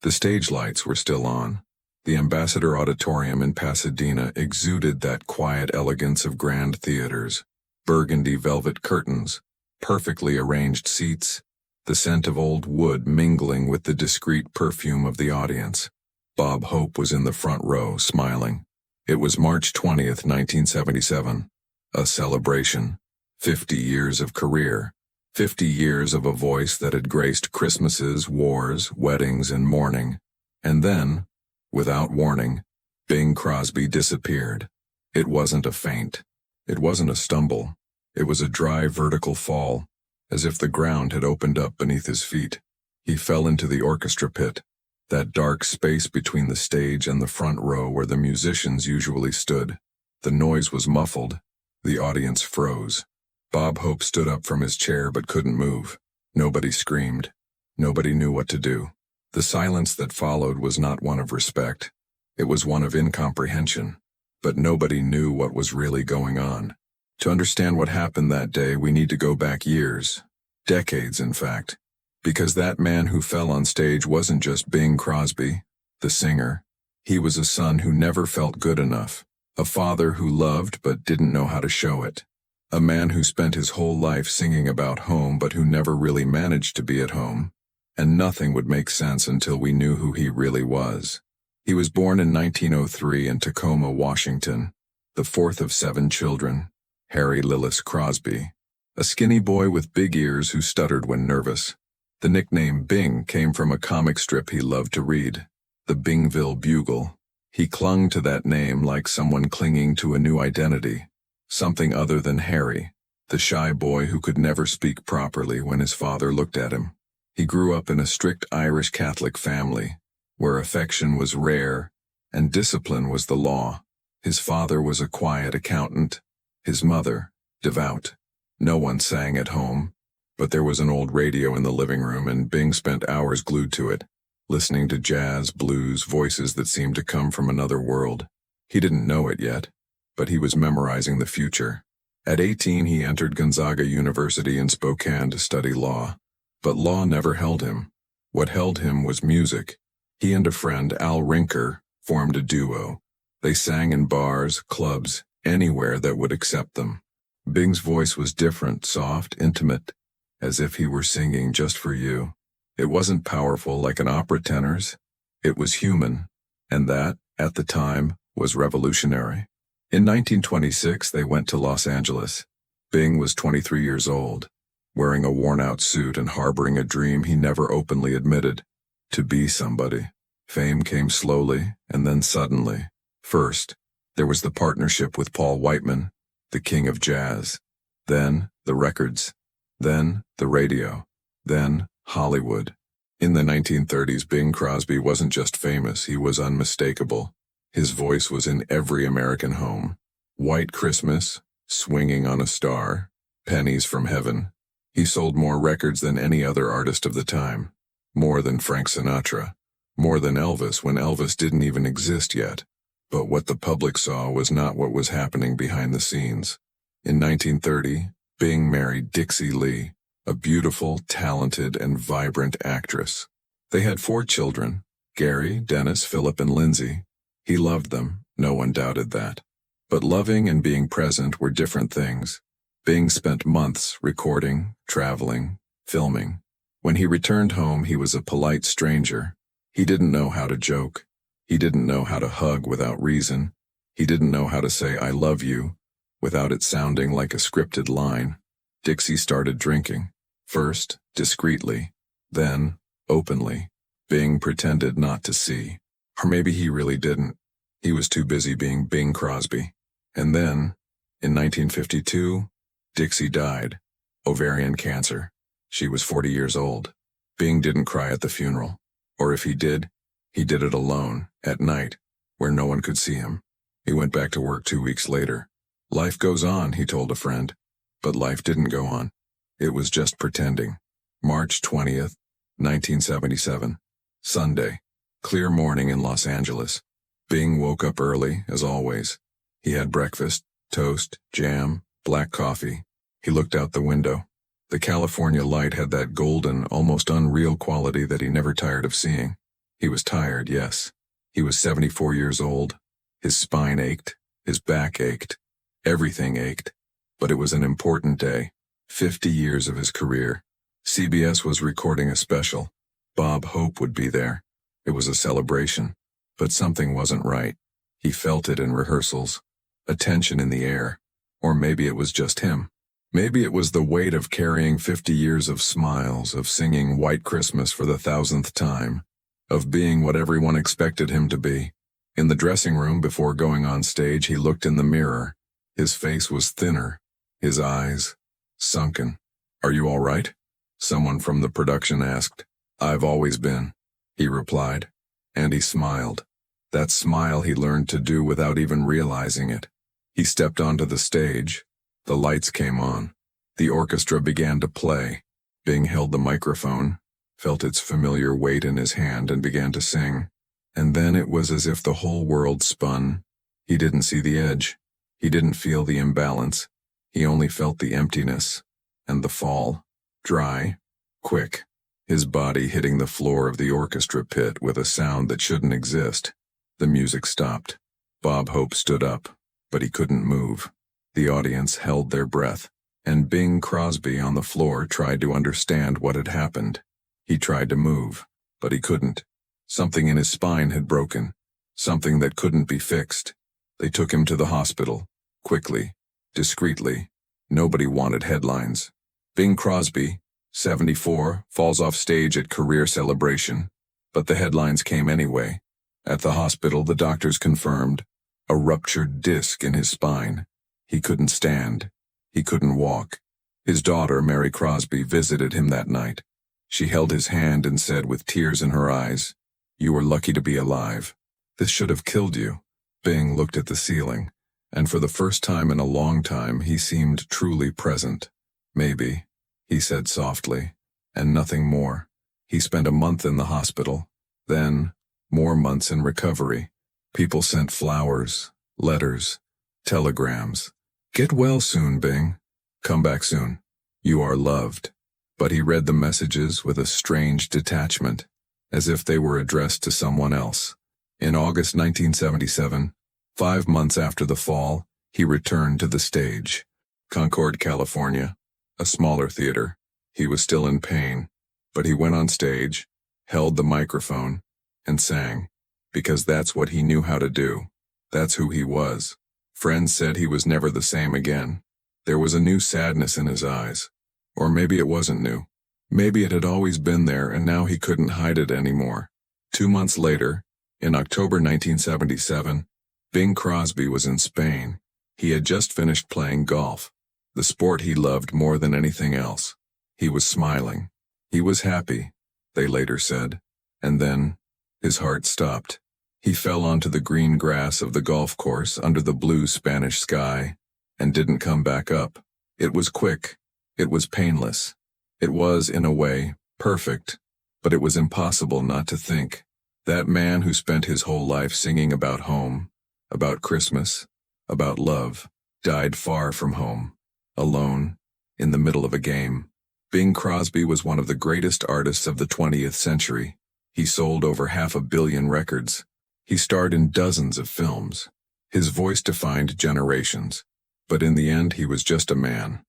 The stage lights were still on. The Ambassador Auditorium in Pasadena exuded that quiet elegance of grand theaters. Burgundy velvet curtains, perfectly arranged seats, the scent of old wood mingling with the discreet perfume of the audience. Bob Hope was in the front row, smiling. It was March 20th, 1977. A celebration. 50 years of career. 50 years of a voice that had graced Christmases, wars, weddings, and mourning. And then, without warning, Bing Crosby disappeared. It wasn't a faint. It wasn't a stumble. It was a dry vertical fall, as if the ground had opened up beneath his feet. He fell into the orchestra pit, that dark space between the stage and the front row where the musicians usually stood. The noise was muffled. The audience froze. Bob Hope stood up from his chair but couldn't move. Nobody screamed. Nobody knew what to do. The silence that followed was not one of respect. It was one of incomprehension. But nobody knew what was really going on. To understand what happened that day, we need to go back years. Decades, in fact. Because that man who fell on stage wasn't just Bing Crosby, the singer. He was a son who never felt good enough. A father who loved but didn't know how to show it. A man who spent his whole life singing about home but who never really managed to be at home. And nothing would make sense until we knew who he really was. He was born in 1903 in Tacoma, Washington, the fourth of 7 children, Harry Lillis Crosby, a skinny boy with big ears who stuttered when nervous. The nickname Bing came from a comic strip he loved to read, the Bingville Bugle. He clung to that name like someone clinging to a new identity, something other than Harry, the shy boy who could never speak properly when his father looked at him. He grew up in a strict Irish Catholic family, where affection was rare and discipline was the law. His father was a quiet accountant, his mother, devout. No one sang at home, but there was an old radio in the living room and Bing spent hours glued to it, listening to jazz, blues, voices that seemed to come from another world. He didn't know it yet, but he was memorizing the future. At 18, he entered Gonzaga University in Spokane to study law. But law never held him. What held him was music. He and a friend, Al Rinker, formed a duo. They sang in bars, clubs, anywhere that would accept them. Bing's voice was different, soft, intimate, as if he were singing just for you. It wasn't powerful like an opera tenor's. It was human, and that, at the time, was revolutionary. In 1926, they went to Los Angeles. Bing was 23 years old, wearing a worn-out suit and harboring a dream he never openly admitted, to be somebody. Fame came slowly, and then suddenly. First, there was the partnership with Paul Whiteman, the king of jazz. Then, the records. Then, the radio. Then, Hollywood. In the 1930s, Bing Crosby wasn't just famous, he was unmistakable. His voice was in every American home. White Christmas, Swinging on a Star, Pennies from Heaven. He sold more records than any other artist of the time. More than Frank Sinatra. More than Elvis when Elvis didn't even exist yet. But what the public saw was not what was happening behind the scenes. In 1930, Bing married Dixie Lee, a beautiful, talented, and vibrant actress. They had 4 children, Gary, Dennis, Philip, and Lindsay. He loved them, no one doubted that. But loving and being present were different things. Bing spent months recording, traveling, filming. When he returned home, he was a polite stranger. He didn't know how to joke. He didn't know how to hug without reason. He didn't know how to say, "I love you," without it sounding like a scripted line. Dixie started drinking. First, discreetly. Then, openly. Bing pretended not to see. Or maybe he really didn't. He was too busy being Bing Crosby. And then, in 1952, Dixie died. Ovarian cancer. She was 40 years old. Bing didn't cry at the funeral. Or if he did it alone, at night, where no one could see him. He went back to work 2 weeks later. Life goes on, he told a friend. But life didn't go on. It was just pretending. March 20th, 1977. Sunday. Clear morning in Los Angeles. Bing woke up early, as always. He had breakfast, toast, jam, black coffee. He looked out the window. The California light had that golden, almost unreal quality that he never tired of seeing. He was tired, yes. He was 74 years old. His spine ached. His back ached. Everything ached. But it was an important day. 50 years of his career. CBS was recording a special. Bob Hope would be there. It was a celebration. But something wasn't right. He felt it in rehearsals. A tension in the air. Or maybe it was just him. Maybe it was the weight of carrying 50 years of smiles, of singing White Christmas for the 1000th time, of being what everyone expected him to be. In the dressing room before going on stage, he looked in the mirror. His face was thinner, his eyes sunken. "Are you all right?" Someone from the production asked. "I've always been," he replied. And he smiled. That smile he learned to do without even realizing it. He stepped onto the stage. The lights came on. The orchestra began to play. Bing held the microphone, felt its familiar weight in his hand, and began to sing. And then it was as if the whole world spun. He didn't see the edge. He didn't feel the imbalance. He only felt the emptiness. And the fall. Dry. Quick. His body hitting the floor of the orchestra pit with a sound that shouldn't exist. The music stopped. Bob Hope stood up, but he couldn't move. The audience held their breath, and Bing Crosby on the floor tried to understand what had happened. He tried to move, but he couldn't. Something in his spine had broken, something that couldn't be fixed. They took him to the hospital, quickly, discreetly. Nobody wanted headlines. Bing Crosby, 74, falls off stage at career celebration. But the headlines came anyway. At the hospital, the doctors confirmed a ruptured disc in his spine. He couldn't stand. He couldn't walk. His daughter, Mary Crosby, visited him that night. She held his hand and said with tears in her eyes, "You were lucky to be alive. This should have killed you." Bing looked at the ceiling, and for the first time in a long time he seemed truly present. "Maybe," he said softly, and nothing more. He spent a month in the hospital, then more months in recovery. People sent flowers, letters, telegrams. "Get well soon, Bing. Come back soon. You are loved." But he read the messages with a strange detachment, as if they were addressed to someone else. In August 1977, 5 months after the fall, he returned to the stage. Concord, California, a smaller theater. He was still in pain, but he went on stage, held the microphone, and sang, because that's what he knew how to do. That's who he was. Friends said he was never the same again. There was a new sadness in his eyes. Or maybe it wasn't new. Maybe it had always been there and now he couldn't hide it anymore. 2 months later, in October 1977, Bing Crosby was in Spain. He had just finished playing golf, the sport he loved more than anything else. He was smiling. He was happy, they later said. And then, his heart stopped. He fell onto the green grass of the golf course under the blue Spanish sky, and didn't come back up. It was quick. It was painless. It was, in a way, perfect. But it was impossible not to think. That man who spent his whole life singing about home, about Christmas, about love, died far from home, alone, in the middle of a game. Bing Crosby was one of the greatest artists of the 20th century. He sold over 500 million records. He starred in dozens of films. His voice defined generations. But in the end, he was just a man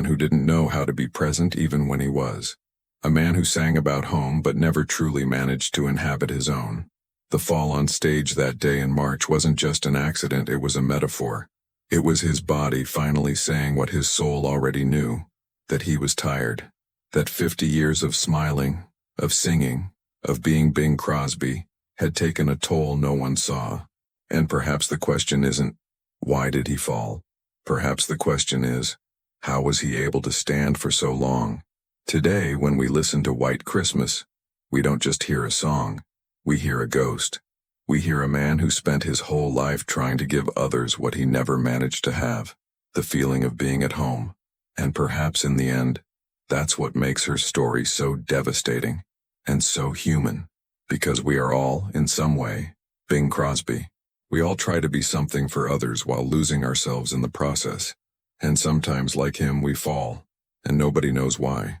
who didn't know how to be present even when he was. A man who sang about home but never truly managed to inhabit his own. The fall on stage that day in March wasn't just an accident, it was a metaphor. It was his body finally saying what his soul already knew, that he was tired. That 50 years of smiling, of singing, of being Bing Crosby, had taken a toll no one saw. And perhaps the question isn't, why did he fall? Perhaps the question is, how was he able to stand for so long? Today, when we listen to White Christmas, we don't just hear a song, we hear a ghost. We hear a man who spent his whole life trying to give others what he never managed to have, the feeling of being at home. And perhaps in the end, that's what makes her story so devastating and so human. Because we are all, in some way, Bing Crosby. We all try to be something for others while losing ourselves in the process. And sometimes, like him, we fall, and nobody knows why.